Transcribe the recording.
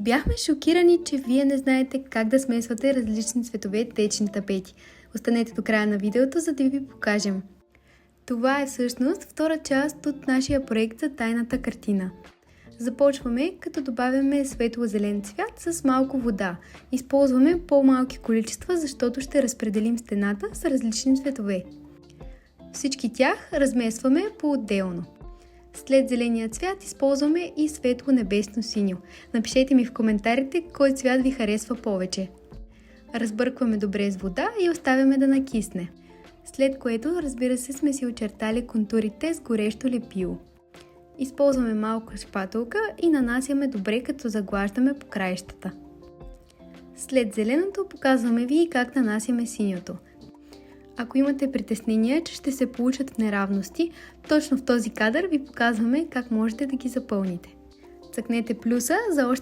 Бяхме шокирани, че вие не знаете как да смесвате различни цветове течни тапети. Останете до края на видеото, за да ви покажем. Това е всъщност втора част от нашия проект за тайната картина. Започваме като добавяме светло-зелен цвят с малко вода. Използваме по-малки количества, защото ще разпределим стената с различни цветове. Всички тях размесваме по-отделно. След зеления цвят използваме и светло-небесно синьо. Напишете ми в коментарите кой цвят ви харесва повече. Разбъркваме добре с вода и оставяме да накисне. След което, разбира се, сме си очертали контурите с горещо лепило. Използваме малка шпатулка и нанасяме добре, като заглаждаме по краищата. След зеленото показваме ви как нанасяме синьото. Ако имате притеснения, че ще се получат неравности, точно в този кадър ви показваме как можете да ги запълните. Цъкнете плюса за още